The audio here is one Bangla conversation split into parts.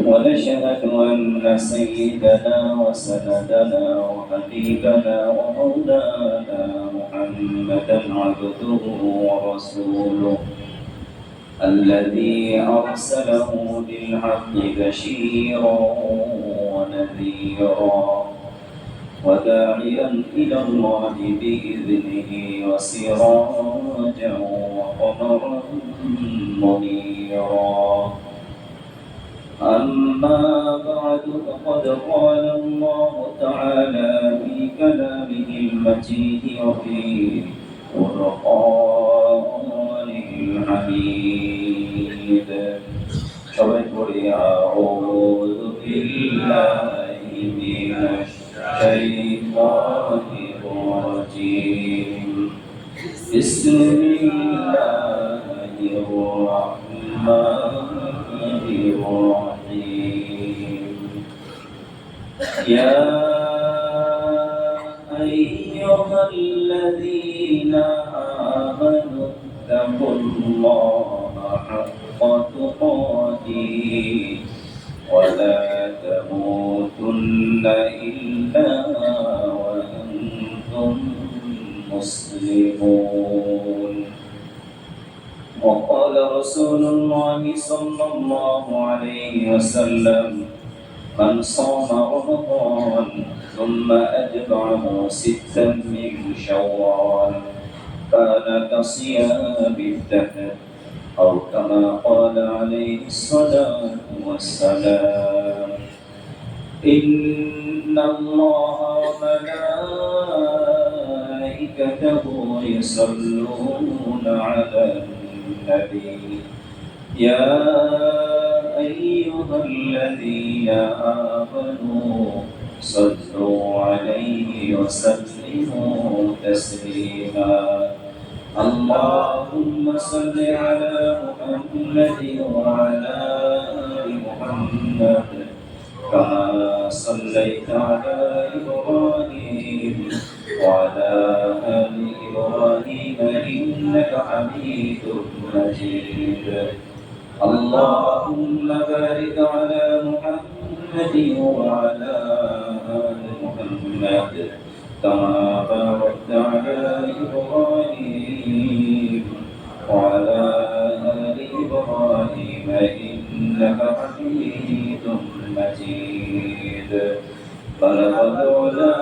ونشهد أن سيدنا وسندنا وحبيبنا ومولانا محمدا عبده ورسوله الذي أرسله بالحق بشيرا ونذيرا وداعيا إلى الله بإذنه وسراجا وقمرا منيرا. أما بعد فقد قال الله تعالى في كلامه المجيد وفي قرآنه الحميد أعوذ بالله من الشيطان الرجيم بسم الله الرحمن الرحيم يا أيها الذين آمنوا اتقوا الله حق تقاته ولا تموتن إلا وأنتم مسلمون. وقال رسول الله صلى الله عليه وسلم من صام رمضان ثم أتبعه ستا من شوال كان كصيام الدهر أو كما قال عليه الصلاة والسلام. إن الله وملائكته يصلون على النبي يا أيها الذين آمنوا صلوا عليه وسلموا تسليما. اللهم صل على محمد وعلى آل محمد كما صليت على إبراهيم وعلى آل إبراهيم إنك حميد مجيد. اللهم بارك على محمد وعلى آل محمد كما باركت على إبراهيم وعلى آل إبراهيم إنك حميد مجيد. بلغ العلا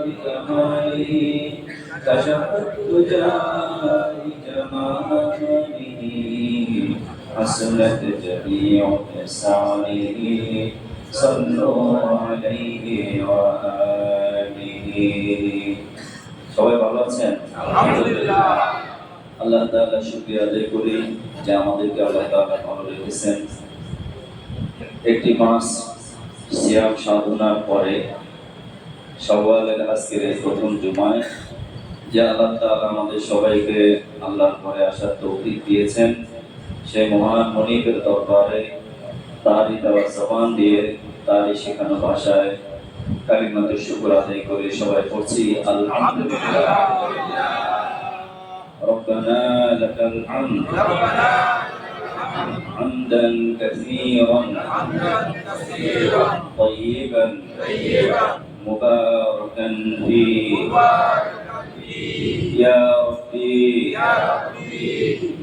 بكماله كشف الدجى بجماله حسنت جميع نسائه صلوا عليه وآله. সবাই ভালো আছেন? আলহামদুলিল্লাহ। আল্লাহ তাআলা শুকরিয়া আদায় করি যে আমাদেরকে আল্লাহ তাআলা ভালো রেখেছেন। একটি মাস সিয়াম সাধনার পরে শাওয়ালের আজকের প্রথম জুমায় যে আল্লাহ তাআলা আমাদের সবাইকে আল্লাহর ঘরে আসার তৌফিক দিয়েছেন, সেই মহান মনিবের দরবারে তারই দেওয়া জবান দিয়ে তারই শেখানো ভাষায় কালিমাতুশ শুকর আদায় করে সবাই পড়ছি আলহামদুলিল্লাহ। রব্বানা লাকাল হামদ হামদান কাসীরান তাইয়িবান মুবারাকান ফীহি ইয়া রাব্বি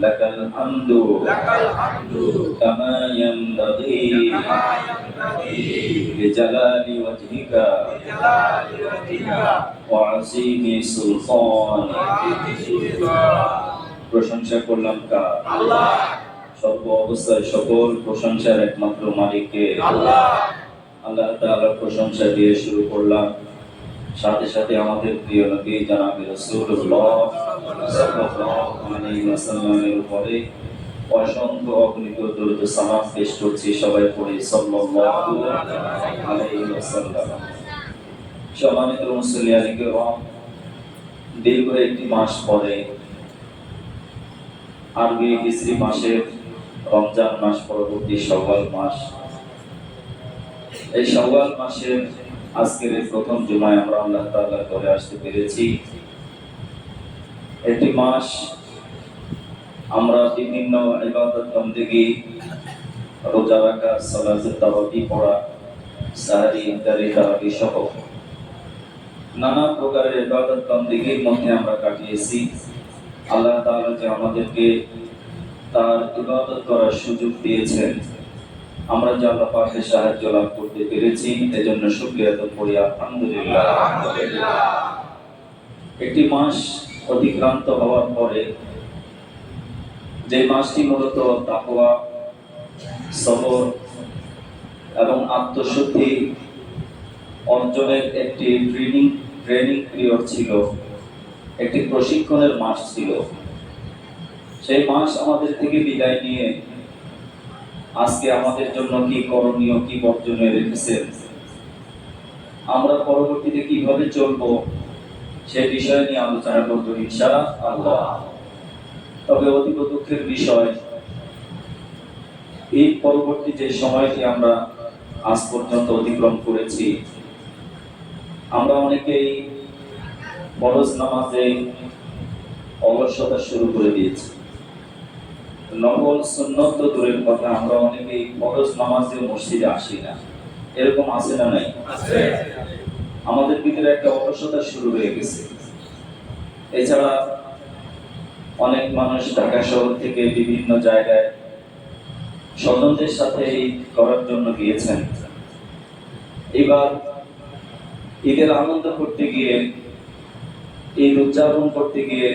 لك الحمد كما ينبغي لجلال وجهك وعظيم سلطانك. প্রশংসা করলাম কার? আল্লাহ। সর্ব অবস্থায় সকল প্রশংসার একমাত্র মালিককে আল্লাহ। আল্লাহ তাআলার প্রশংসা দিয়ে শুরু করলাম, সাথে সাথে আমাদের প্রিয় নবী জনাব রাসূলুল্লাহ সাল্লাল্লাহু আলাইহি ওয়াসাল্লামের উপরে অসংখ্য অগণিত দরুদ সালাম পেশ করছি। সবাই পড়ি সাল্লাল্লাহু আলাইহি ওয়াসাল্লাম। সম্মানিত মুসলিয়ানে কিরাম, দীর্ঘ একটি মাস পরে আরবি হিজরি মাসের রমজান মাস পরবর্তী শাওয়াল মাস, এই শাওয়াল মাসের আজকের প্রথম জুমায় আমরা আল্লাহ তাআলার ঘরে আসতে পেরেছি। একটি মাস আমরা বিভিন্ন ইবাদত বন্দেগী রোজা রাখা, সালাতুত তারাবি পড়া, সাহরি, ইফতারি, তারাবি সহ নানা প্রকারের ইবাদত বন্দেগীর মধ্যে আমরা কাটিয়েছি। আল্লাহ তাআলা যে আমাদেরকে তার ইবাদত করার সুযোগ দিয়েছেন, আমরা যে আল্লাহ পাকের সাহায্য লাভ করতে পেরেছি, এজন্য শুকরিয়া আদায় করি আলহামদুলিল্লাহ। একটি মাস অতিক্রান্ত হওয়ার পরে, যে মাসটি মূলত তাকওয়া, সবর এবং আত্মশুদ্ধি অর্জনের একটি ট্রেনিং পিরিয়ড ছিল, একটি প্রশিক্ষণের মাস ছিল, সেই মাস আমাদের থেকে বিদায় নিয়ে আজকে আমাদের জন্য কি করণীয়, কি বর্জনীয় রেখেছেন, আমরা পরবর্তীতে কিভাবে চলবো, সে বিষয় নিয়ে আলোচনা করবো ইনশাআল্লাহ। তবে অতীব দুঃখের বিষয়, এই পরবর্তী যে সময়টি আমরা আজ পর্যন্ত অতিক্রম করেছি, আমরা অনেকেই ফরজ নামাজে অলসতা শুরু করে দিয়েছি। নফল সুন্নত তো দূরের কথা, আমরা অনেকেই ফরজ নামাজে মসজিদে আসি না। এরকম আছে না নাই? আমাদের ভিতরে একটা অলসতা শুরু হয়ে গেছে। এছাড়া অনেক মানুষ ঢাকা শহর থেকে বিভিন্ন জায়গায় স্বজনদের সাথে ঈদ করার জন্য গিয়েছেন। এবার ঈদের আনন্দ করতে গিয়ে, ঈদ উদযাপন করতে গিয়ে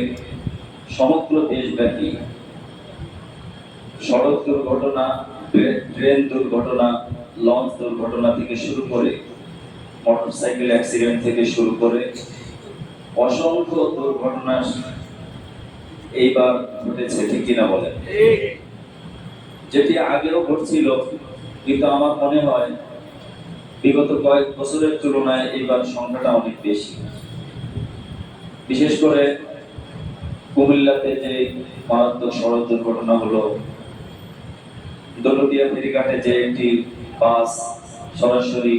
সমগ্র দেশব্যাপী সড়ক দুর্ঘটনা, ট্রেন দুর্ঘটনা, লঞ্চ দুর্ঘটনা থেকে শুরু করে, মোটরসাইকেল অ্যাক্সিডেন্ট থেকে শুরু করে অসংখ্য দুর্ঘটনা এইবার ঘটেছে, ঠিক কিনা বলেন? যেটি আগেও ঘটছিল, কিন্তু আমার মনে হয় বিগত কয়েক বছরের তুলনায় এইবার সংখ্যাটা অনেক বেশি। বিশেষ করে কুমিল্লাতে যে মারাত্মক সড়ক দুর্ঘটনা হলো, দৌলতদিয়া ফেরিঘাটে যে একটি বাস সরাসরি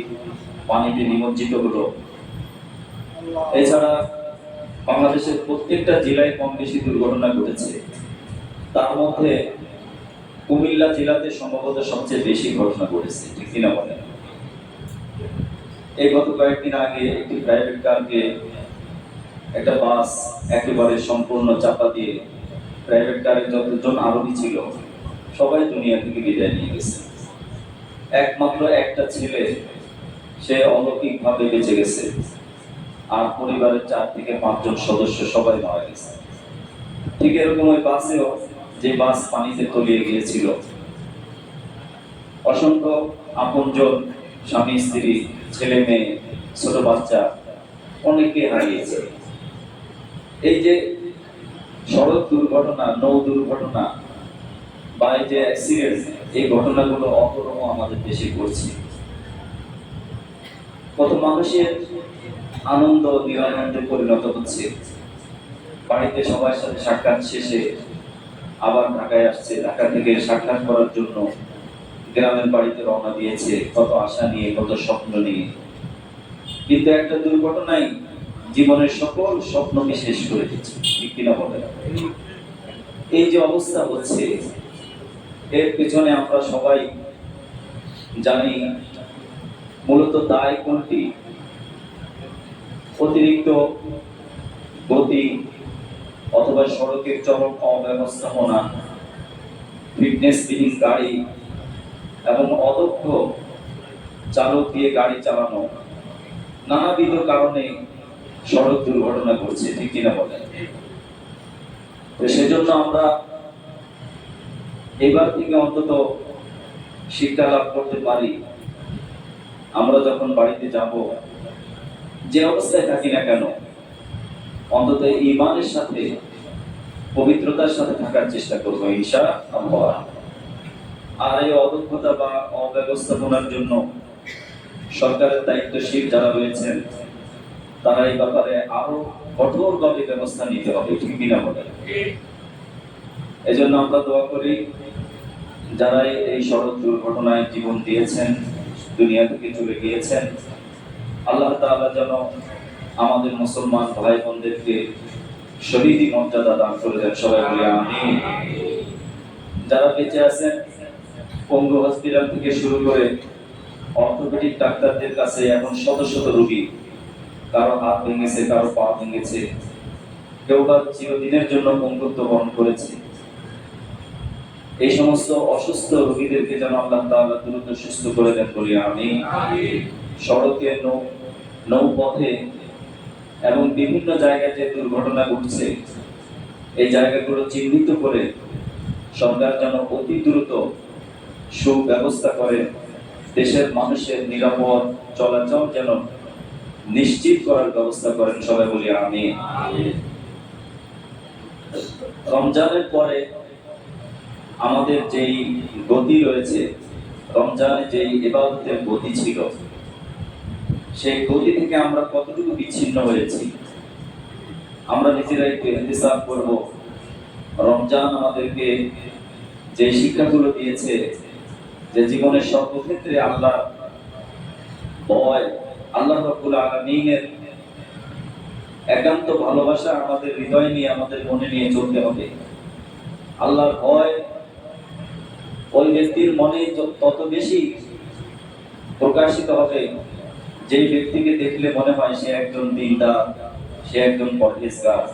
পানিতে নিমজ্জিত হলো, এছাড়া বাংলাদেশের প্রত্যেকটা জেলায় কম বেশি দুর্ঘটনা ঘটেছে। তার মধ্যে কুমিল্লা জেলাতে সম্ভবত সবচেয়ে বেশি ঘটনা ঘটেছে, ঠিক কিনা বলেন? এই গত কয়েকদিন আগে একটি প্রাইভেট কারকে একটা বাস একেবারে সম্পূর্ণ চাপা দিয়ে, প্রাইভেট কারের যতজন আরোহী ছিল সবাই দুনিয়া থেকে বিদায় নিয়ে গেছে। একমাত্র একটা ছেলে, সে অলৌকিকভাবে বেঁচে গেছে, আর পরিবারের 4 থেকে 5 জন সদস্য সবাই মারা গেছে। ঠিক এরকম ওই বাসেও, যে বাস পানিতে তলিয়ে গিয়েছিল, অসংখ্য আপনজন, স্বামী স্ত্রী, ছেলে মেয়ে, ছোট বাচ্চা অনেকে হারিয়েছে। এই যে সড়ক দুর্ঘটনা, নৌ দুর্ঘটনা বা এই যে অ্যাক্সিডেন্ট, এই ঘটনাগুলো অপরম আমাদের দেশে ঘটছে। কত মানুষের আনন্দ নিরানন্দে পরিণত হচ্ছে। বাড়িতে সবার সাথে সাক্ষাৎ শেষে আবার ঢাকায় আসছে, ঢাকা থেকে সাক্ষাৎ করার জন্য গ্রামের বাড়িতে রওনা দিয়েছে, কত আশা নিয়ে, কত স্বপ্ন নিয়ে, কিন্তু একটা দুর্ঘটনায় জীবনের সকল স্বপ্নকে শেষ করে দিচ্ছে, ঠিক কিনা বলেন? এই যে অবস্থা হচ্ছে, এর পেছনে আমরা সবাই জানি মূলত দায় কোনটি? অতিরিক্ত গতি অথবা সড়কের চরম অব্যবস্থাপনা, ফিটনেসবিহীন গাড়ি এবং অদক্ষ চালক দিয়ে গাড়ি চালানো, নানাবিধ কারণে সড়ক দুর্ঘটনা ঘটছে, ঠিক কিনা বলেন? তো সেজন্য আমরা এবার থেকে অন্তত শিক্ষা লাভ করতে পারি, আমরা যখন বাড়িতে যাব, যে অবস্থায় থাকি না কেন, অন্তত ঈমানের সাথে, পবিত্রতার সাথে থাকার চেষ্টা করবো ইনশাআল্লাহ। আর এই অদক্ষতা বা অব্যবস্থাপনার জন্য সরকারের দায়িত্বশীল যারা রয়েছেন, তারা এই ব্যাপারে আরো কঠোরভাবে ব্যবস্থা নিতে হবে, ঠিক কিনা বলেন? এজন্য আমরা দোয়া করি, যারা এই সড়ক দুর্ঘটনায় জীবন দিয়েছেন, দুনিয়া থেকে চলে গিয়েছেন, আল্লাহ তাআলা যেন আমাদের মুসলমান ভাই বোনদেরকে শহীদি মর্যাদা দান করে দেন, সবাই বলি আমিন। যারা বেঁচে আছেন পঙ্গু হসপিটাল থেকে শুরু করে অর্থোপেডিক ডাক্তারদের কাছে এখন শত শত রোগী, কারো হাত ভেঙেছে, কারো পা ভেঙেছে, কেউ বা চিরদিনের জন্য পঙ্গুত্ব বরণ করেছে। এই সমস্ত অসুস্থ রোগীদেরকে যেন আল্লাহ তাআলা দ্রুত সুস্থ করে দেন বলি আমিন। সড়কে, নৌপথে এবং বিভিন্ন জায়গায় যে দুর্ঘটনা ঘটছে, এই জায়গাগুলো চিহ্নিত করে সরকার যেন অতি দ্রুত সুব্যবস্থা করে দেশের মানুষের নিরাপদ চলাচল যেন নিশ্চিত করার ব্যবস্থা করেন। সবাই বলি আমিন। রমজানের পরে আমাদের যেই গতি রয়েছে, রমজানে যেই ইবাদতের গতি ছিল, সেই গতি থেকে আমরা কতটুকু বিচ্ছিন্ন হয়েছি আমরা নিজেরা একটু ইহতিসাব করব। রমজান আমাদেরকে যে শিক্ষাগুলো দিয়েছে, যে জীবনের সর্বক্ষেত্রে আল্লাহ ভয়, আল্লাহ রাব্বুল আলামিনের একান্ত ভালোবাসা আমাদের হৃদয় নিয়ে, আমাদের মনে নিয়ে চলতে হবে। আল্লাহর ভয় ওই ব্যক্তির মনে তত বেশি প্রকাশিত হবে যে ব্যক্তিকে দেখলে মনে হয় সে একজন দিনদার, সে একজন পরহেজগার।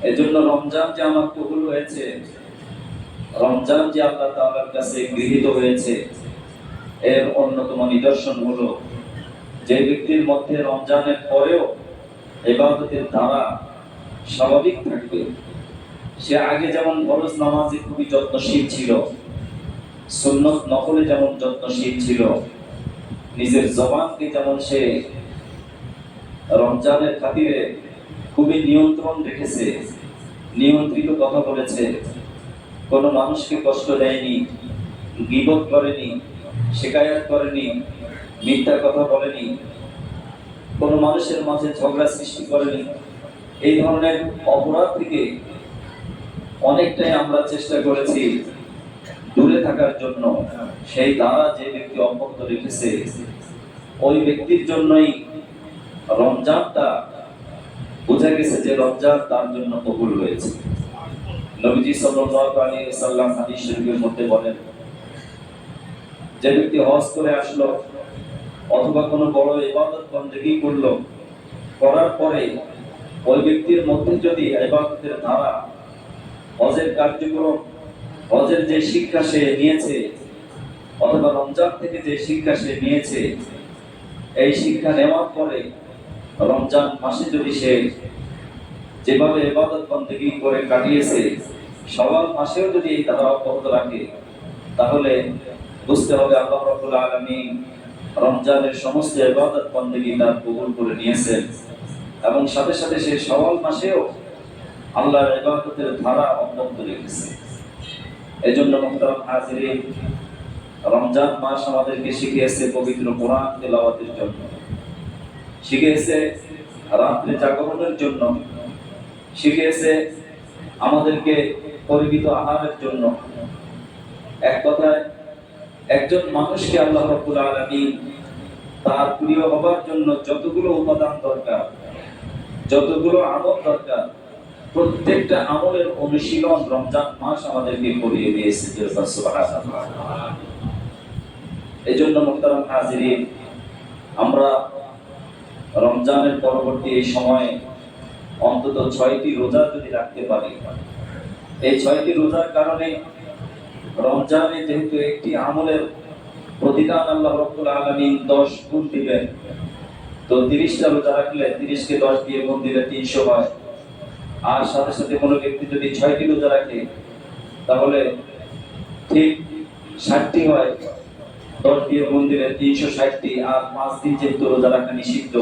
এজন্য রমজান যে আমার কবুল হয়েছে, রমজান যে আল্লাহ তাআলার কাছে গৃহীত হয়েছে, এর অন্যতম নিদর্শন হলো যে ব্যক্তির মধ্যে রমজানের পরেও ইবাদতের ধারা স্বাভাবিক থাকবে। সে আগে যেমন ফরজ নামাজে খুবই যত্নশীল ছিল, সুন্নত নফলে যেমন যত্নশীল ছিল, নিজের জবানকে যেমন সে রমজানের খাতিরে খুবই নিয়ন্ত্রণ রেখেছে, নিয়ন্ত্রিত কথা বলেছে, কোনো মানুষকে কষ্ট দেয়নি, গীবত করেনি, শিকায়াত করেনি, মিথ্যা কথা বলেনি, কোনো মানুষের মাঝে ঝগড়া সৃষ্টি করেনি, এই ধরনের অপরাধ থেকে অনেকটাই আমরা চেষ্টা করেছি দূরে থাকার জন্য। সেই দ্বারা যে ব্যক্তি অব্যাহত রেখেছে, ওই ব্যক্তির জন্যই রমজানটা বোঝা গেছে যে রমজান তার জন্য কবুল হয়েছে। নবীজি সাল্লাল্লাহু আলাইহি ওয়াসাল্লাম হাদিস শরীফের মধ্যে বলেন, যে ব্যক্তি হজ করে আসলো অথবা কোনো বড় ইবাদত বন্দেগী করলো, করার পরে ওই ব্যক্তির মধ্যে যদি ইবাদতের ধারা, হজের কার্যক্রম, হজের যে শিক্ষা সে নিয়েছে অথবা রমজান থেকে যে শিক্ষা সে নিয়েছে, এই শিক্ষা নেওয়ার পরে রমজান মাসে যদি সে যেভাবে ইবাদত বন্দেগী করে কাটিয়েছে, শাওয়াল মাসেও যদি এই ধারা অব্যাহত রাখে, তাহলে বুঝতে হবে আল্লাহ রাব্বুল আলামিন রমজানের সমস্ত ইবাদত বন্দেগী তার কবুল করে নিয়েছেন, এবং সাথে সাথে সে শাওয়াল মাসেও আল্লাহর ইবাদতের ধারা অব্যাহত রেখেছে। এজন্য মুহতারাম হাজিরিন, রমজান মাস আমাদেরকে শিখিয়েছে পবিত্র কোরআন তেলাওয়াতের জন্য, শিখিয়েছে রাত্রে জাগরণের জন্য, শিখিয়েছে আমাদেরকে পরিমিত আহারের জন্য। এক কথায় একজন মানুষকে আল্লাহ রাব্বুল আলামিন তার প্রিয় হবার জন্য যতগুলো উপাদান দরকার, যতগুলো আমল দরকার, প্রত্যেকটা আমলের অনুশীলন রমজান মাস আমাদেরকে করিয়ে দিয়েছে। সুবহানাল্লাহ। এজন্য মুহতারাম হাজিরিন, আমরা রমজানের পরবর্তী এই সময়ে অন্তত 6টি রোজা যদি রাখতে পারি, এই 6টি রোজার কারণে রমজানে যেহেতু একটি আমলের প্রতিদান আল্লাহ রাব্বুল আলামিন 10 গুণ দিবেন, তো 30টা রোজা রাখলে 30কে 10 দিয়ে গুণ দিলে 300 হয়। আর সাথে সাথে কোনো ব্যক্তি যদি 6টি রোজা রাখে তাহলে ঠিক 60টি হয়, 10 দিয়ে গুণ দিলে 360টি। আর 5 দিন যেহেতু রোজা রাখা নিষিদ্ধ,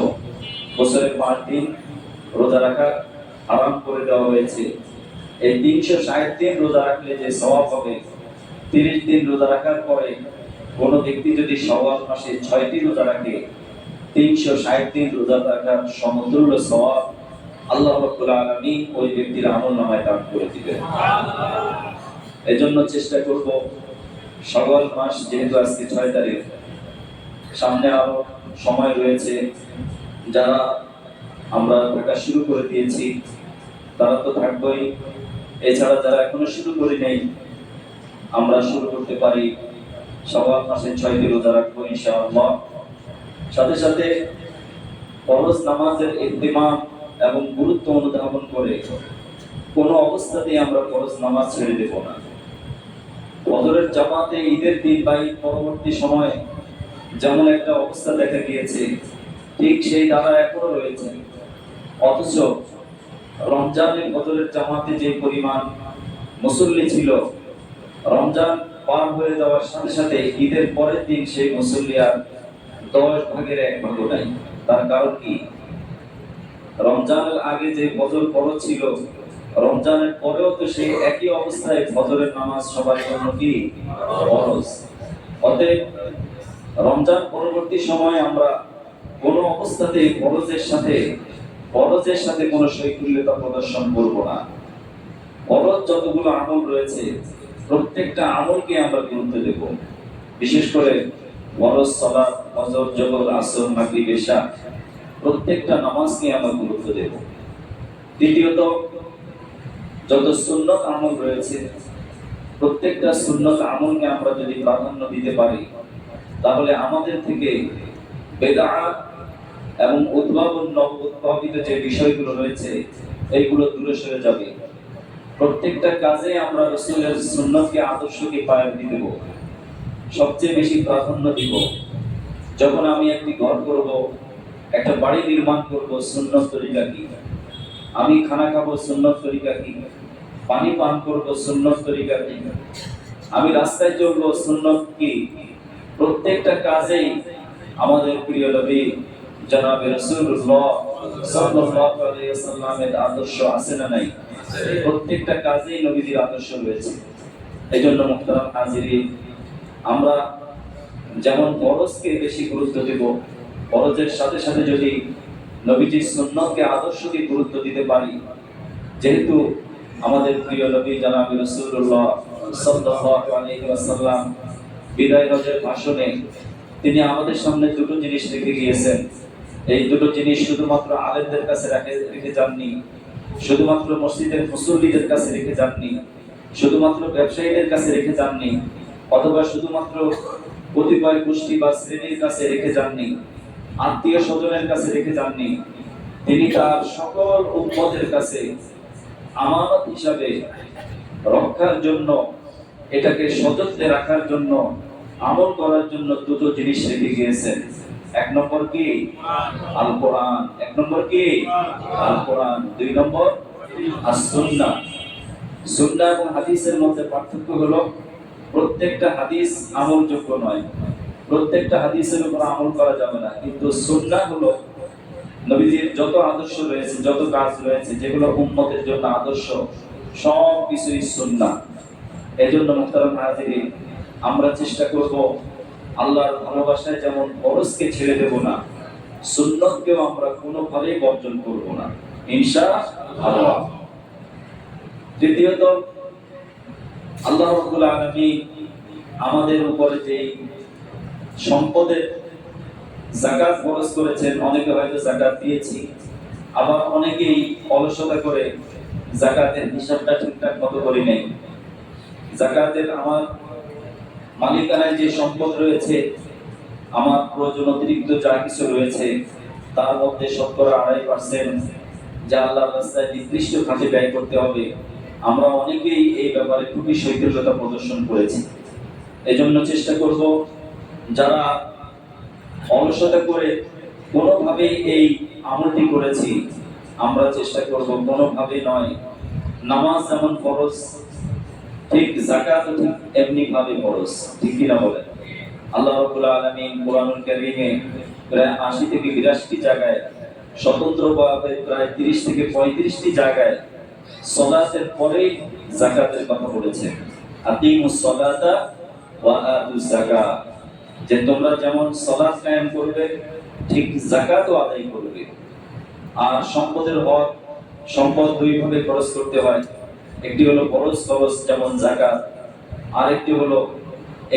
বছরে 5 দিন রোজা রাখা হারাম করে দেওয়া হয়েছে। এই 360 দিন রোজা রাখলে যে সওয়াব হবে, 30 দিন রোজা রাখার পরে কোনো ব্যক্তি যদি শাওয়াল মাসে 6টি রোজা রাখে, 360 দিন রোজা রাখার সমতুল্য সওয়াব আল্লাহ রাব্বুল আলামিন ওই ব্যক্তির আমলনামায় দান করে দিবেন। এজন্য চেষ্টা করব, শাওয়াল মাস যেহেতু আজকে 6 তারিখ, সামনে আরো সময় রয়েছে, যারা আমরা থাকা শুরু করে দিয়েছি তারা তো থাকবেই, এছাড়া যারা এখনো শুরু করি নাই আমরা শুরু করতে পারি। শাওয়াল মাসে 6টি রোজা রাখবো ইনশাআল্লাহ। সাথে সাথে ফরজ নামাজের ইহতিমাম এবং গুরুত্ব অনুধাবন করে কোনো অবস্থাতেই আমরা ফরজ নামাজ ছেড়ে দেব না। ফজরের জামাতে ঈদের দিন বা ঈদ পরবর্তী সময়ে যেমন একটা অবস্থা দেখা গিয়েছে, ঠিক সেই ধারা এখনো রয়েছে। অথচ রমজানের ফজরের জামাতে যে পরিমাণ মুসল্লি ছিল, রমজান পার হয়ে যাওয়ার সাথে সাথে ঈদের পরের দিন সেই মুসল্লি আর 10 ভাগের 1 ভাগ নাই। তার কারণ কি? রমজানের আগে যে ফজর ফরজ ছিল, রমজানের পরেও তো সেই একই অবস্থায় ফজরের নামাজ সবার জন্য কি ফরজ। অতএব রমজান পরবর্তী সময়ে আমরা কোনো অবস্থাতেই ফরজের সাথে কোনো শৈথিল্যতা প্রদর্শন করব না। ফরজ যতগুলো আমল রয়েছে, প্রত্যেকটা আমলকে আমরা গুরুত্ব দেব। বিশেষ করে ফরজ সালাত, ফজর, জোহর, আসর, মাগরিব, ইশা, প্রত্যেকটা নামাজকে আমরা গুরুত্ব দেব। দ্বিতীয়ত, যত সুন্নত আমল রয়েছে, প্রত্যেকটা সুন্নত আমলকে আমরা যদি প্রাধান্য দিতে পারি, তাহলে আমাদের থেকে বেদাত এবং উদ্ভাবিত যে বিষয়গুলো রয়েছে, এইগুলো দূরে সরে যাবে। প্রত্যেকটা কাজে আমরা রাসূলের সুন্নতকে, আদর্শকে প্রায়োরিটি দেব, সবচেয়ে বেশি প্রাধান্য দিব। যখন আমি একটি ঘর করব, একটা বাড়ি নির্মাণ করব, সুন্নত তরিকা কি? আমি খানা খাবো, সুন্নত তরিকা কি? পানি পান করব, সুন্নত তরিকা কি? আমি রাস্তায় চলবো, সুন্নত কি? প্রত্যেকটা কাজেই আমাদের প্রিয় নবী জনাবে রাসূলুল্লাহ সাল্লাল্লাহু আলাইহি ওয়াসাল্লামের আদর্শ আছে না নাই? প্রত্যেকটা কাজেই নবীজির আদর্শ রয়েছে। এইজন্য মুহতারাম হাজিরিন, আমরা যেমন ফরজকে বেশি গুরুত্ব দেব, ফরজের সাথে সাথে যদি নবীজির সুন্নতকে, আদর্শকে গুরুত্ব দিতে পারি, যেহেতু আমাদের প্রিয় নবী জনাবে রাসূলুল্লাহ সাল্লাল্লাহু আলাইহি ওয়াসাল্লাম বিদায় হজের ভাষণে তিনি আমাদের সামনে দুটো জিনিস রেখে গিয়েছেন। এই দুটো জিনিস শুধুমাত্র আলেমদের কাছে রেখে যাননি, শুধুমাত্র মসজিদের মুসল্লিদের কাছে রেখে যাননি, শুধুমাত্র ব্যবসায়ীদের কাছে রেখে যাননি, অথবা শুধুমাত্র কতিপয় গোষ্ঠী বা শ্রেণীর কাছে রেখে যাননি, আত্মীয় স্বজনের কাছে রেখে যাননি। তিনি তার সকল উম্মতের কাছে আমানত হিসাবে রক্ষার জন্য, এটাকে সযত্নে রাখার জন্য, আমল করার জন্য দুটো জিনিস রেখে গিয়েছেন। 1 নম্বর কি? আল কোরআন। 1 নম্বর কি? আল কোরআন। 2 নম্বর আস-সুন্নাহ। সুন্নাহ এবং হাদিসের মধ্যে পার্থক্য হলো, প্রত্যেকটা হাদিস আমলযোগ্য নয়, প্রত্যেকটা হাদিসের উপর আমল করা যাবে না। কিন্তু সুন্নাহ হলো নবীজির যত আদর্শ রয়েছে, যত কাজ রয়েছে, যেগুলো উম্মতের জন্য আদর্শ, সব কিছুই সুন্নাহ। এজন্য মুহতারাম হাজিরিন, আমরা চেষ্টা করব আল্লাহর ভালোবাসায় যেমন ফরজকে ছেড়ে দেব না, সুন্নতকেও আমরা কোনোভাবেই বর্জন করব না ইনশাআল্লাহ। দ্বিতীয়ত, আল্লাহ রাব্বুল আলামিন আমাদের উপরে যে সম্পদের যাকাত ফরজ করেছেন, অনেকে হয়তো যাকাত দিয়েছি, আবার অনেকেই অলসতা করে যাকাতের হিসাবটা ঠিকঠাক মতো করি নাই। যাকাতের আমার মালিকানায় যে সম্পদ রয়েছে, আমার প্রয়োজন অতিরিক্ত যা কিছু রয়েছে, তার মধ্যে 2.5% যা আল্লাহর রাস্তায় নির্দিষ্ট খাতে ব্যয় করতে হবে, আমরা অনেকেই এই ব্যাপারে খুবই শৈথিল্যতা প্রদর্শন করেছি। এজন্য চেষ্টা করব, যারা অলসতা করে কোনোভাবেই এই আমলটি করেছি, আমরা চেষ্টা করব কোনোভাবেই নয়। নামাজ যেমন ফরজ, ঠিক যাকাত ঠিক এমনি ভাবে ফরজ, ঠিক কি না বলেন? আল্লাহ রাব্বুল আলামিন কোরআনুল কারীমে প্রায় 80 থেকে 82টি জায়গায়, স্বতন্ত্রভাবে প্রায় 30 থেকে 35টি জায়গায় সালাতের পরেই যাকাতের কথা বলেছেন। আকিমুস সালাতা ওয়া আতুজ যাকাত, যে তোমরা যেমন সালাত কায়েম করবে, ঠিক যাকাতও আদায় করবে। আর সম্পদের হক, সম্পদ দুই ভাবে খরচ করতে হয়। একটি হলো ফরজ খরচ যেমন যাকাত, আর একটি হলো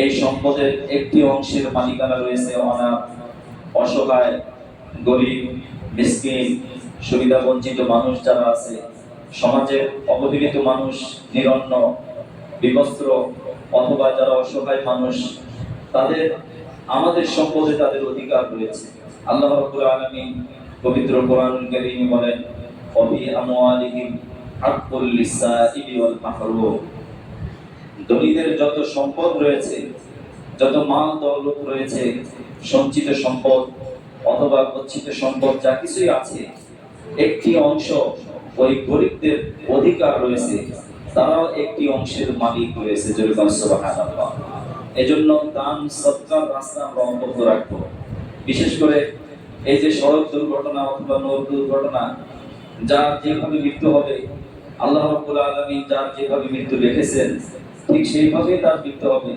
এই সম্পদের একটি অংশের মালিকানা রয়েছে অনাথ, অসহায়, গরিব, মিসকিন, সুবিধা বঞ্চিত মানুষ যারা আছে, সমাজের অবহেলিত মানুষ, নিরন্ন, বিবস্ত্র অথবা যারা অসহায় মানুষ, তাদের আমাদের সম্পদে তাদের অধিকার রয়েছে। আল্লাহ রাব্বুল আলামিন পবিত্র কোরআনুল কারীমে বলেন, ওয়াফি আমওয়ালিহিম হাক্কুল লিসাইলি ওয়াল মাহরুম। ধনীদের যত সম্পদ রয়েছে, যত মাল দৌলত রয়েছে, সঞ্চিত সম্পদ অথবা গচ্ছিত সম্পদ যা কিছুই আছে, একটি অংশ ওই গরিবদের অধিকার রয়েছে, তারাও একটি অংশের মালিক রয়েছে। সুবহানাল্লাহ। এজন্য দান সদকার রাস্তা আমরা অন্তত রাখবো। বিশেষ করে এই যে সড়ক দুর্ঘটনা অথবা নৌ দুর্ঘটনা, যার যেভাবে মৃত্যু হবে, আল্লাহ রাব্বুল আলামিন যার যেভাবে মৃত্যু লিখেছেন ঠিক সেইভাবেই তার মৃত্যু হবে।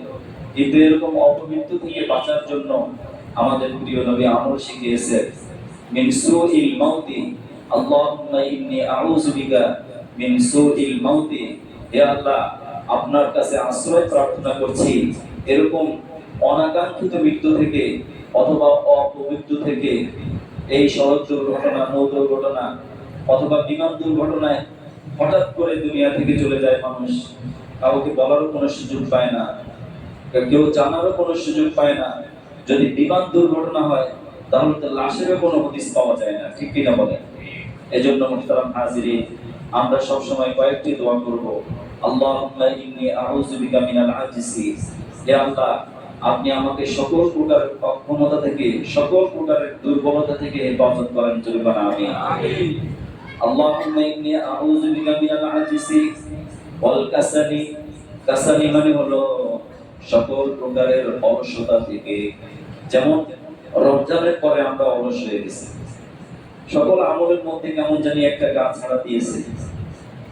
কিন্তু এরকম অপমৃত্যু থেকে বাঁচার জন্য আমাদের প্রিয় নবী আমল শিখিয়েছেন, মিন সুইল মাউতি, আল্লাহুম্মা ইন্নী আউযু বিকা মিন সুইল মাউতি। হে আল্লাহ, আপনার কাছে আশ্রয় প্রার্থনা করছি এরকম অনাকাঙ্ক্ষিত মৃত্যু থেকে অথবা অপমৃত্যু থেকে। এই সড়ক দুর্ঘটনা, নৌ দুর্ঘটনা অথবা বিমান দুর্ঘটনায় হঠাৎ করে দুনিয়া থেকে চলে যায় মানুষ, কাউকে বলারও কোনো সুযোগ পায় না, কেউ জানারও কোনো সুযোগ পায় না। যদি বিমান দুর্ঘটনা হয় তাহলে তো লাশেরও কোনো হদিস পাওয়া যায় না, ঠিক কিনা বলেন? এজন্য মুহতারাম হাজিরিন, আমরা সব সময় কয়েকটি দোয়া করব। আল্লাহুম্মা ইন্নী আউযু বিকা মিনাল আজিজি। হে আল্লাহ, আপনি আমাকে সকল প্রকার অক্ষমতা থেকে, সকল প্রকারের দুর্বলতা থেকে হেফাজত করেন। জোরে আমিন। আমিন। আল্লাহুম্মা ইন্নী আউযু বিকা মিনাল আজিজি ওয়াল কাসালি। কাসালি মানে হলো সকল প্রকারের অলসতা থেকে। যেমন রমজানের পরে আমরা অলস হয়ে গেছি, সকল আমলের মধ্যে কেমন জানি একটা গা ছাড়া দিয়েছে।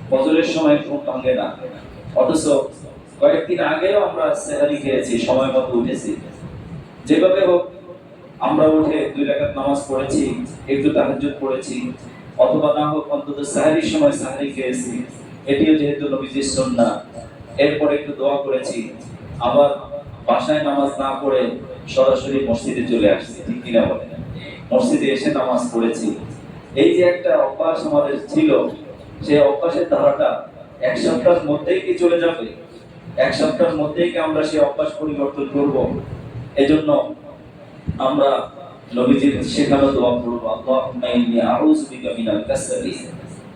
ফজরের সময় ঘুম ভাঙে না, অথচ কয়েকদিন আগেও আমরা সেহরি খেয়েছি, সময় মতো উঠেছি। যেভাবে হোক আমরা উঠে 2 রাকাত নামাজ পড়েছি, একটু তাহাজ্জুদ পড়েছি, অথবা না হোক অন্তত সেহরির সময় সেহরি খেয়েছি, এটিও যেহেতু নবীজির সুন্নাহ। এরপর একটু দোয়া করেছি, আবার বাসায় নামাজ না পড়ে সরাসরি মসজিদে চলে আসছি, ঠিক কিনা বলেন? মসজিদে এসে নামাজ পড়েছি। এই যে একটা অভ্যাস আমাদের ছিল, সেই অভ্যাসের ধারাটা 1 সপ্তাহের মধ্যেই কি চলে যাবে? 1 সপ্তাহের মধ্যেই কি আমরা সেই অভ্যাস পরিবর্তন করব? এজন্য আমরা নবীজির শেখানো দোয়া করব, আল্লাহুম্মা ইন্নী আউযু বিকা মিনাল কাসালি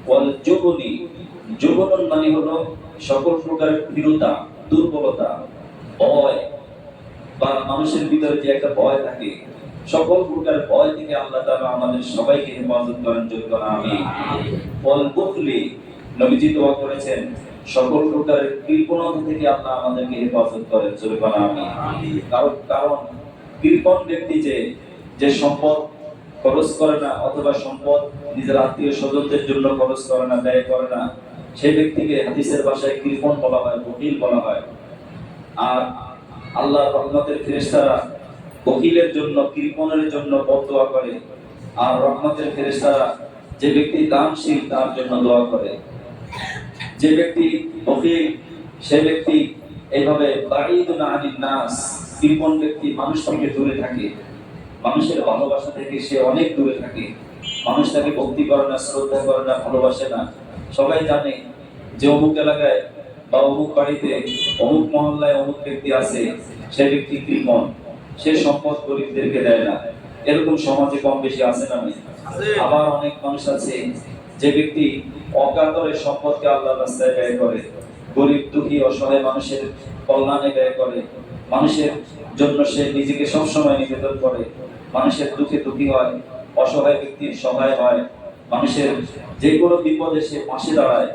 ওয়াল জুবনি। জুবনুন মানে হলো সকল প্রকারের ভীরুতা, দুর্বলতা, ভয়, বা মানুষের ভিতরে যে একটা ভয় থাকে, সকল প্রকার ভয় থেকে আল্লাহ তাআলা আমাদের সবাইকে হেফাজত করেন। জোরে আমিন। ওয়াল বুখলি, নবীজি দোয়া করেছেন সকল প্রকারের কৃপণতা থেকে আল্লাহ আমাদেরকে হেফাজত করেন। জোরে আমিন। কারণ কৃপণ ব্যক্তি যে সম্পদ খরচ করে না, অথবা সম্পদ নিজের আত্মীয় স্বজনদের জন্য খরচ করে না, ব্যয় করে না, সেই ব্যক্তিকে হাদিসের ভাষায় কৃপণ বলা হয়, বখিল বলা হয়। আর আল্লাহর রহমতের ফেরেশতারা বখিলের জন্য, কৃপণের জন্য বদদোয়া করে, আর রহমতের ফেরেশতারা যে ব্যক্তি দানশীল তার জন্য দোয়া করে। যে ব্যক্তি বখিল, সে ব্যক্তি এইভাবে বাঈদুন আনিন নাস, কৃপণ ব্যক্তি মানুষ থেকে দূরে থাকে, মানুষের ভালোবাসা থেকে সে অনেক দূরে থাকে। মানুষ তাকে ভক্তি করে না, শ্রদ্ধা করে না, ভালোবাসে না। সবাই জানে যে অমুক এলাকায় বা অমুক বাড়িতে, অমুক মহল্লায় অমুক ব্যক্তি আছে, সে ব্যক্তি কৃপণ, সে সম্পদ গরিবদেরকে দেয় না। এরকম সমাজে কম বেশি আছে না? আবার অনেক মানুষ আছে যে ব্যক্তি অকাতরে সম্পদকে আল্লাহর রাস্তায় ব্যয় করে, গরিব দুঃখী অসহায় মানুষের কল্যাণে ব্যয় করে, মানুষের জন্য সে নিজেকে সবসময় নিবেদন করে, মানুষের দুঃখে দুঃখী হয়, অসহায় ব্যক্তির সহায় হয়, মানুষের যে কোনো বিপদে সে পাশে দাঁড়ায়।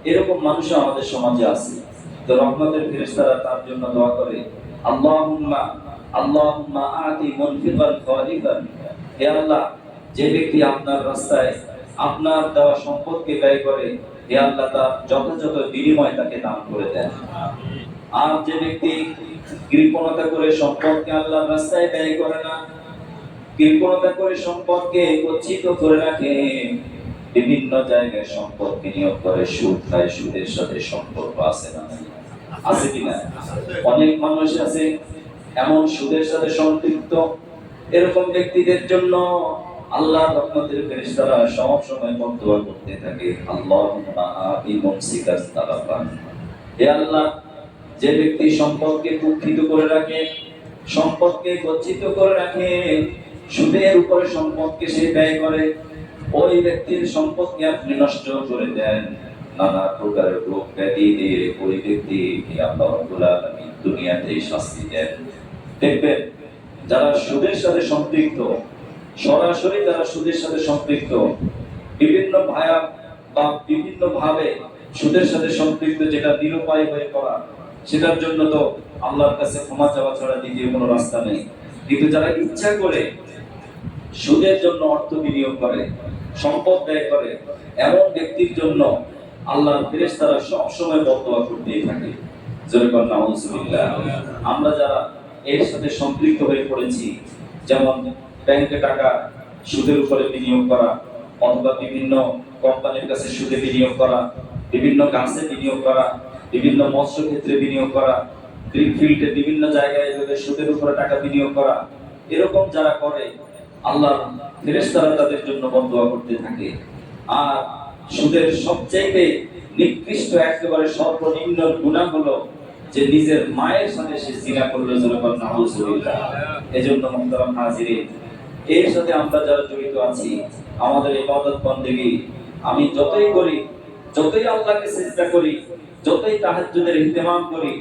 এরকম মানুষও আমাদের সমাজে আছে। তো রহমতের ফেরেশতারা তার জন্য দোয়া করে, আল্লাহুম্মা আতি মুনফিকান খালিফান। হে আল্লাহ, যে ব্যক্তি আপনার রাস্তায় আপনার দেওয়া সম্পদকে ব্যয় করে, হে আল্লাহ তার যথাযথ বিনিময় তাকে দান করে দেন। আর যে ব্যক্তি কৃপণতা করে সম্পদকে আল্লাহর রাস্তায় ব্যয় করে না, কৃপণতা করে সম্পদকে গচ্ছিত করে রাখে, বিভিন্ন জায়গায় সম্পদ বিনিয়োগ করে, সুদ খায়, সুদের সাথে সম্পর্ক আছে না? আছে কিনা? অনেক মানুষ আছে এমন সুদের সাথে সম্পৃক্ত। এরকম ব্যক্তিদের জন্য আল্লাহর রহমতের ফেরেশতারা সব সময় বদদোয়া করতে থাকে, আল্লাহুম্মা আতি মুমসিকাস তালাফান। হে আল্লাহ, যে ব্যক্তি সম্পদকে কুক্ষিত করে রাখে, সম্পদকে গচ্ছিত করে রাখে, সুদের উপরে সম্পদকে সে ব্যয় করে, ওই ব্যক্তির সম্পদকে আপনি নষ্ট করে দেন। নানা প্রকারের রোগ ব্যাধি দিয়ে ওই ব্যক্তি আল্লাহ রাব্বুল আলামিন দুনিয়াতেই শাস্তি দেন। দেখবেন যারা সুদের সাথে সম্পৃক্ত, সরাসরি যারা সুদের সাথে সম্পৃক্ত, বিভিন্ন ভায়া বা বিভিন্ন ভাবে সুদের সাথে সম্পৃক্ত, যেটা নিরুপায় হয়ে পড়া, সেটার জন্য তো আল্লাহর কাছে ক্ষমা চাওয়া ছাড়া দ্বিতীয় কোনো রাস্তা নেই। কিন্তু যারা ইচ্ছা করে সুদের জন্য অর্থ বিনিয়োগ করে, সম্পদ ব্যয় করে, এমন ব্যক্তির জন্য আল্লাহর ফেরেশতারা সব সময় বদদোয়া করতেই থাকে। জোরে বলেন নাউজুবিল্লাহ। আমরা যারা এর সাথে সম্পৃক্ত হয়ে পড়েছি, যেমন ব্যাংকে টাকা সুদের উপরে বিনিয়োগ করা, অথবা বিভিন্ন কোম্পানির কাছে সুদে বিনিয়োগ করা, বিভিন্ন গাছে বিনিয়োগ করা, বিভিন্ন মৎস্য ক্ষেত্রে বিনিয়োগ করা, গ্রিন ফিল্ডে বিভিন্ন জায়গায় সুদের উপরে টাকা বিনিয়োগ করা, এরকম যারা করে আল্লাহর ফেরেশতারা তাদের জন্য বদদোয়া করতে থাকে। আর সুদের সবচেয়ে নিকৃষ্ট একেবারে সর্বনিম্ন গুনাহ হলো যে নিজের মায়ের সাথে সে জিনা করলো। যখন নাউজুবিল্লাহ। এজন্য মুহতারাম হাজিরিন, এর সাথে আমরা যারা জড়িত আছি, আমাদের ইবাদত বন্দেগী আমি যতই করি, যতই আল্লাহকে সিজদা করি, যতই তাহাজ্জুদের ইহতিমাম করি,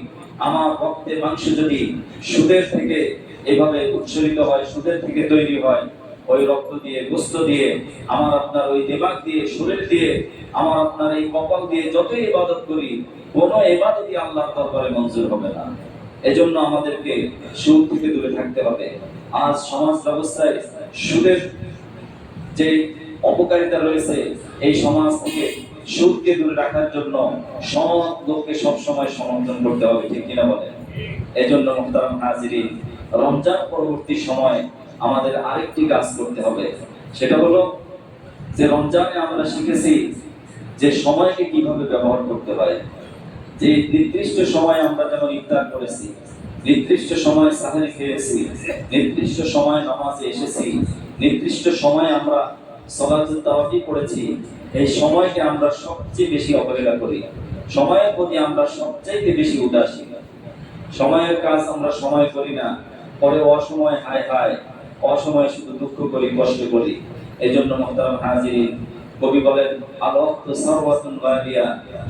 আমার রক্তে মাংস যদি সুদের থেকে এভাবে উৎসরিত হয়, সুদের থেকে তৈরি হয়, ওই রক্ত দিয়ে, গোশত দিয়ে, আমার আপনার ওই দিমাগ দিয়ে, শরীর দিয়ে, আমার আপনার এই কপাল দিয়ে যতই ইবাদত করি, কোনো ইবাদতই আল্লাহর দরবারে মঞ্জুর হবে না। এজন্য আমাদেরকে সুদ থেকে দূরে থাকতে হবে। আজ সমাজ ব্যবস্থায় সুদের যে অপকারিতা রয়েছে, এই সমাজ থেকে সুদকে দূরে রাখার জন্য সৎ লোককে সবসময় সমর্থন করতে হবে, ঠিক কিনা বলেন? এজন্য মুহতারাম হাজিরিন, রমজান পরবর্তী সময় আমাদের আরেকটি কাজ করতে হবে। সেটা হলো যে রমজানে আমরা শিখেছি যে সময়কে কিভাবে ব্যবহার করতে হয়। যে নির্দিষ্ট সময় আমরা যেমন ইফতার করেছি, নির্দিষ্ট সময় সাহরি খেয়েছি, নির্দিষ্ট সময় নামাজে এসেছি, নির্দিষ্ট সময় আমরা সালাতুত তারাবি পড়েছি, এই সময়কে আমরা সবচেয়ে বেশি অবহেলা করি। সময়ের প্রতি আমরা সবচেয়ে বেশি উদাসীন। সময়ের কাজ আমরা সময় করি না, পরে অসময় হায় হায়, অসময় শুধু দুঃখ করি, কষ্ট করি। এই জন্য মুহতারাম হাজিরিন, কবি বলেন আল ওয়াক্তু সারওয়াতুন গালিয়া,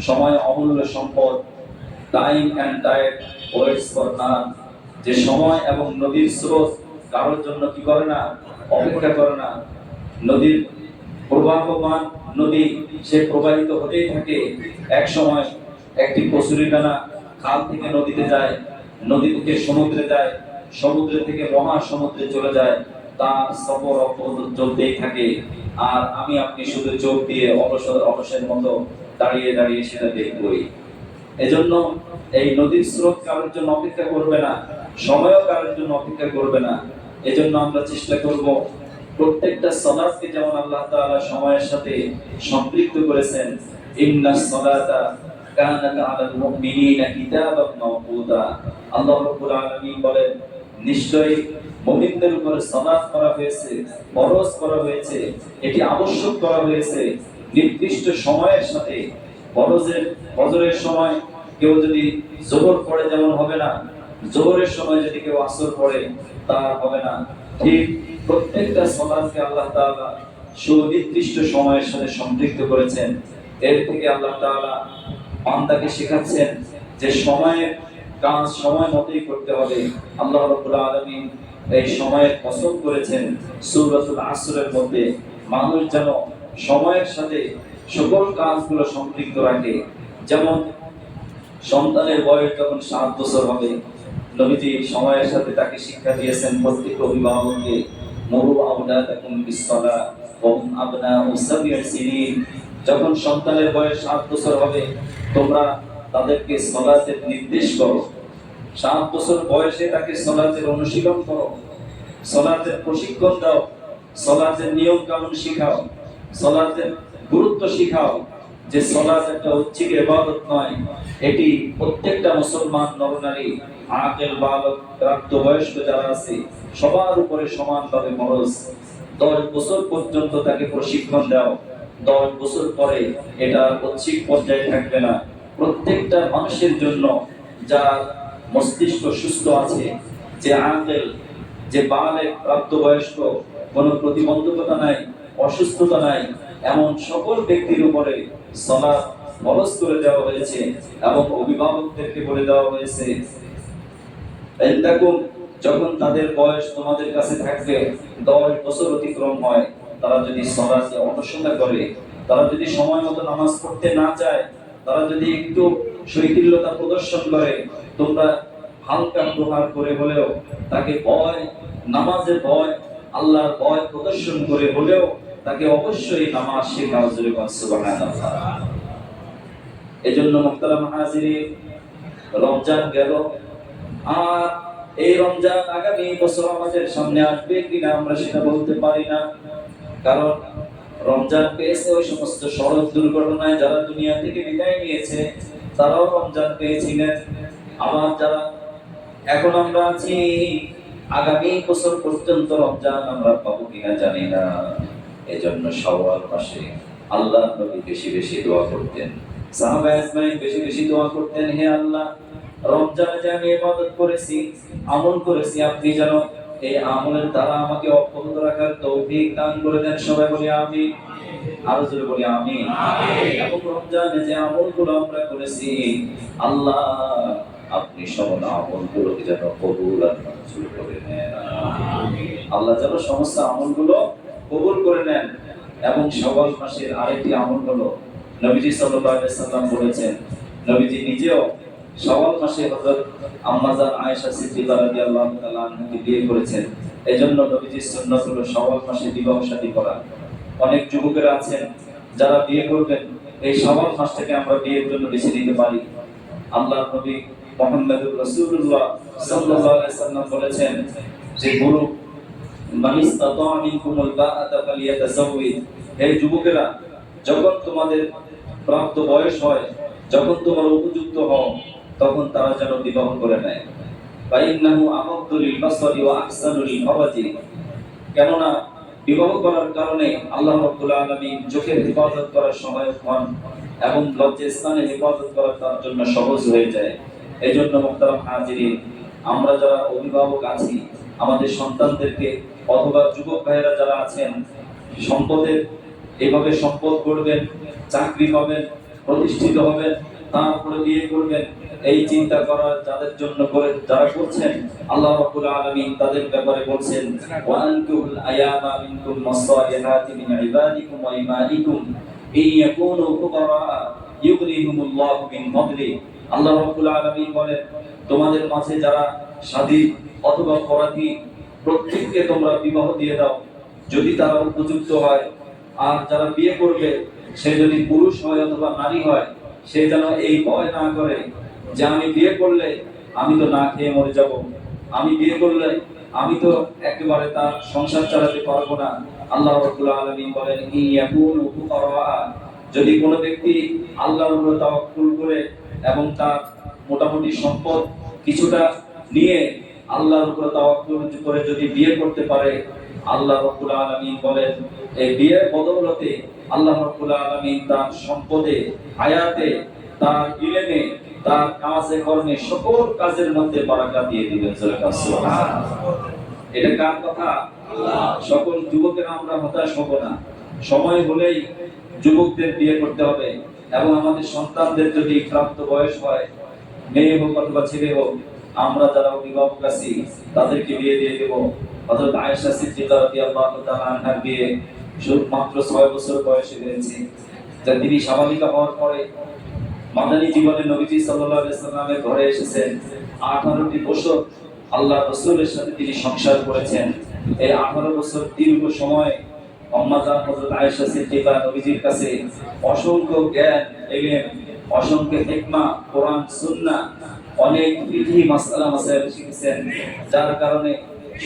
সময় অমূল্য সম্পদ। Time and tide waits for none, যে সময় এবং নদীর স্রোত কারোর জন্য কি করে না, অপেক্ষা করে না। নদীর প্রবাহমান নদী, সে প্রবাহিত হতেই থাকে। এক সময় একটি কচুরিপানা খাল থেকে নদীতে যায়, নদী থেকে সমুদ্রে যায়, সমুদ্র থেকে মহাসমুদ্রে চলে যায়, তার সফর অব্যাহত চলতেই থাকে। আর আমি আপনি শুধু চোখ দিয়ে অলসের মতো দাঁড়িয়ে দাঁড়িয়ে সেটা দেখবই। এজন্য এই নদীর স্রোত কারোর জন্য অপেক্ষা করবে না, সময়ও কারোর জন্য অপেক্ষা করবে না। এজন্য আমরা চেষ্টা করব প্রত্যেকটা সালাতকে যেমন আল্লাহ তাআলা সময়ের সাথে সম্পৃক্ত করেছেন, ইন্নাস সালাতা কানাত আলাল মুমিনিনা কিতাবাম মাওকুতা। আল্লাহ রাব্বুল আলামিন বলেন, নিশ্চয়ই মুমিনদের উপর সালাত করা হয়েছে, ফরজ করা হয়েছে, এটি আবশ্যক করা হয়েছে নির্দিষ্ট সময়ের সাথে। ফজরের সময় কেউ যদি যোহর পড়ে যেমন হবে না, যোহরের সময় যদি কেউ আসর পড়ে তা হবে না। ঠিক প্রত্যেকটা সালাতকে আল্লাহ তাআলা সুনির্দিষ্ট সময়ের সাথে সম্পৃক্ত করেছেন। এর থেকে আল্লাহ তাআলা বান্দাকে শেখাচ্ছেন যে সময়ের কাজ সময় মতোই করতে হবে। আল্লাহ রাব্বুল আলামিন এই সময়ের কসম করেছেন সূরাতুল আসরের মধ্যে, মানুষ যেন সময়ের সাথে সকল কাজগুলো সম্পৃক্ত রাখে। যেমন সন্তানের বয়স যখন 7 বছর হবে, নবীজি সময়ের সাথে তাকে শিক্ষা দিয়েছেন প্রত্যেক অভিভাবককে, মুরু আওলাদাকুম বিসসালাহ ওয়া হুম আবনাউ সাব'i সিনিন। যখন সন্তানের বয়স 7 বছর হবে, তোমরা তাদেরকে সালাতের নির্দেশ করো। 7 বছর বয়সে তাকে সালাতের অনুশীলন করো, সালাতের প্রশিক্ষণ দাও, সালাতের নিয়ম কানুন শিখাও, সালাতের গুরুত্ব শিখাও। যে সালাত একটা ঐচ্ছিক ইবাদত নয়, এটি প্রত্যেকটা মুসলমান নরনারী, আকিল বালক, প্রাপ্তবয়স্ক যারা আছে সবার উপরে সমানভাবে ফরজ। 10 বছর পর্যন্ত তাকে প্রশিক্ষণ দাও, 10 বছর পরে এটা ঐচ্ছিক পর্যায়ে থাকবে না। প্রত্যেকটা মানুষের জন্য যার মস্তিষ্ক সুস্থ আছে, যে আকেল, যে বালেগ প্রাপ্তবয়স্ক, কোনো প্রতিবন্ধকতা নাই, অসুস্থতা নাই, এমন সকল ব্যক্তির উপরে সালাত ফরজ করে দেওয়া হয়েছে। এবং অভিভাবকদেরকে বলে দেওয়া হয়েছে এরকম যখন তাদের বয়স তোমাদের কাছে থাকবে 10 বছর অতিক্রম হয়, তারা যদি সালাতে অনশনটা করে, তারা যদি সময় মতো নামাজ পড়তে না চায়, তারা যদি একটু শৈথিল্যতা প্রদর্শন করে, তোমরা হালকা প্রহার করে হলেও তাকে ভয়, নামাজের ভয়, আল্লাহর ভয় প্রদর্শন করে হলেও তাকে অবশ্যই নামাজ শেখাও। সুবহানাল্লাহ। এজন্য মুহতারাম হাজিরিন, রমজান গেল, আর এই রমজান আগামী বছর আমাদের সামনে আসবে কিনা আমরা সেটা বলতে পারি না। কারণ রমজান পেয়েছে ওই সমস্ত সড়ক দুর্ঘটনায় যারা দুনিয়া থেকে বিদায় নিয়েছে, তারাও রমজান পেয়েছিলেন। আবার যারা এখন আমরা আছি, আগামী বছর পর্যন্ত রমজান আমরা পাবো কিনা জানি না। এজন্য শাওয়াল মাসে আল্লাহর নবী বেশি বেশি দোয়া করতেন, সাহাবায়ে আজমাইন বেশি বেশি দোয়া করতেন, হে আল্লাহ, রমজানে যে আমি ইবাদত করেছি, আমল করেছি, আপনি যেন এই আমলের দ্বারা আমাকে অব্যাহত রাখার তৌফিক দান করে দেন। সবাই বলি আমিন, আরো জোরে বলি আমিন। এবং রমজানে যে আমলগুলো আমরা করেছি, আল্লাহ আপনি সকল আমলগুলোকে যেন কবুল আর মঞ্জুর করে নেন। আল্লাহ যেন সমস্ত আমলগুলো কবুল করে নেন। এবং শাওয়াল মাসের আরেকটি আমল হলো, নবীজি সাল্লাল্লাহু আলাইহি সাল্লাম বলেছেন, নবীজি নিজেও শাওয়াল মাসে হযরত আম্মা জান আয়েশা সিদ্দিকা রাদিয়াল্লাহু তাআলা আনহাকে বিয়ে করেছেন। এজন্য নবীজির সুন্নাত হলো শাওয়াল মাসে বিবাহ শাদী করা। অনেক যুবকেরা আছেন যারা বিয়ে করবেন, এই শাওয়াল মাস থেকে আমরা বিয়ের জন্য বেছে নিতে পারি। আল্লাহর নবী মুহাম্মদুর রাসূলুল্লাহ সাল্লাল্লাহু আলাইহি সাল্লাম বলেছেন যে গুরু মানিস্তাতা মিনকুমুল বাআতা ফালিয়াতাযাওয়াজ। হে যুবকেরা, যখন তোমাদের প্রাপ্ত বয়স হয়, যখন তোমরা উপযুক্ত হও, তখন তারা যেন বিবাহ করে নেয়। ফাইন্নাহু আহাদ্দু লিল বাসরি ওয়া আহসানু লিল ফারাজি। কেননা বিবাহ করার কারণে আল্লাহ রাব্বুল আলামিন চোখের হেফাজত করার সহায়ক হন এবং লজ্জাস্থানের হেফাজত করা তার জন্য সহজ হয়ে যায়। এজন্য মুহতারাম হাজিরিন, আমরা যারা অভিভাবক আছি, আমাদের সন্তানদেরকে অথবা যুবক ভাইয়েরা যারা আছেন, সম্পদের এভাবে সম্পদ করবেন, চাকরি পাবেন, প্রতিষ্ঠিত হবেন, তারপরে বিয়ে করবেন, এই চিন্তা করার যাদের জন্য করে যারা করছেন, আল্লাহ রাব্বুল আলামিন তাদের ব্যাপারে বলছেন, ওয়া আনকুল আয়ামা মিনকুম মাসালিহাতি মিন ইবাদিকুম ওয়া ইমানিকুম ইয়াকুনু ফুকারা ইউগনিহুমুল্লাহু মিন ফাদলি। আল্লাহ রাব্বুল আলামিন বলেন, তোমাদের মাঝে যারা শাদী অথবা ফরাদি, প্রত্যেককে তোমরা বিবাহ দিয়ে দাও যদি তারা উপযুক্ত হয়। আর যারা বিয়ে করবে, সে যদি পুরুষ হয় অথবা নারী হয়, সে যেন এই ভয় না করে যে আমি বিয়ে করলে আমি তো না খেয়ে মরে যাব, আমি বিয়ে করলে আমি তো একেবারে তার সংসার চালাতে পারবো না। আল্লাহ রাব্বুল আলামিন বলেন, ইয়াকুনু ফুকারা, যদি কোনো ব্যক্তি আল্লাহর উপর তাওয়াক্কুল করে এবং তার মোটামুটি সম্পদ কিছুটা নিয়ে আল্লাহর উপর তাওয়াক্কুল করে যদি বিয়ে করতে পারে, আল্লাহ রাব্বুল আলামিন বলেন, এই বিয়ের বদৌলতে আল্লাহ রাব্বুল আলামিন তার সম্পদে, হায়াতে, তার ইলমে, তার কাজে কর্মে, সকল কাজের মধ্যে বারাকা দিয়ে দিবেন। সুবহানাল্লাহ। এটা কার কথা? আল্লাহ। সকল যুবকেরা আমরা হতাশ হব না। সময় হলেই যুবকদের বিয়ে করতে হবে। এবং আমাদের সন্তানদের যদি প্রাপ্ত বয়স হয়, মেয়ে হোক অথবা ছেলে হোক, আমরা যারা অভিভাবক আছি তাদেরকে বিয়ে দিয়ে দেব। হযরত আয়েশা সিদ্দিকা রাদিয়াল্লাহু তাআলা আনহার বিয়ে মাত্র 6 বছর বয়সে হয়েছে। যা তিনি স্বাভাবিক হওয়ার পরে মাদানী জীবনে নবীজি সাল্লাল্লাহু আলাইহি সাল্লামের ঘরে এসেছেন। 18টি বছর আল্লাহ রাসূলের সাথে তিনি সংসার করেছেন। এই 18 বছর দীর্ঘ সময় আম্মা জান হযরত আয়েশা সিদ্দিকা নবীজির কাছে অসংখ্য জ্ঞান, ইলম, অসংখ্য হিকমা, কোরআন, সুন্নাহ, অনেক বিধি মাসআলা মাসাইল শিখেছেন। যার কারণে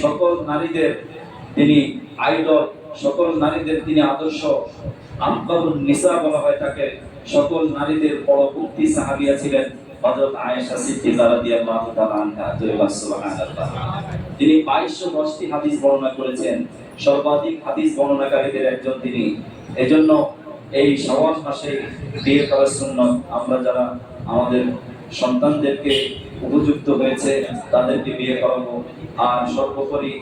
সকল নারীদের তিনি আইডল, সকল নারীদের তিনি আদর্শ। আনকাবুন নিসা বলা হয় তাকে। সকল নারীদের পরবর্তী সাহাবিয়া ছিলেন হযরত আয়েশা সিদ্দিকা রাদিয়াল্লাহু তাআলা আনহা। সুবহানাল্লাহ। তিনি 2210টি হাদিস বর্ণনা করেছেন। সর্বাধিক হাদিস বর্ণনাকারীদের একজন তিনি। এজন্য এই শাওয়াল মাসে বিয়ে করার সুন্নাত আমরা যারা আমাদের সন্তানদেরকে উপযুক্ত হয়েছে তাদেরকে বিয়ে করাবো। আর সর্বোপরি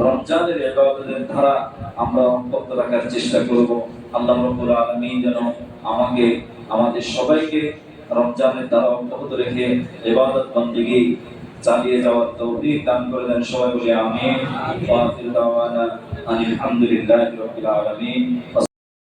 রমজানের ইবাদতের ধারা আমরা অব্যাহত রাখার চেষ্টা করব। আল্লাহ রাব্বুল আলামিন যেন আমাকে আমাদের সবাইকে রমজানের ধারা অব্যাহত রেখে ইবাদত বন্দেগী চালিয়ে যাওয়ার তৌফিক দান করে দেন। সবাই বলি আমিন। ওয়া আখিরু দাওয়ানা আলহামদুলিল্লাহি রাব্বিল আলামিন।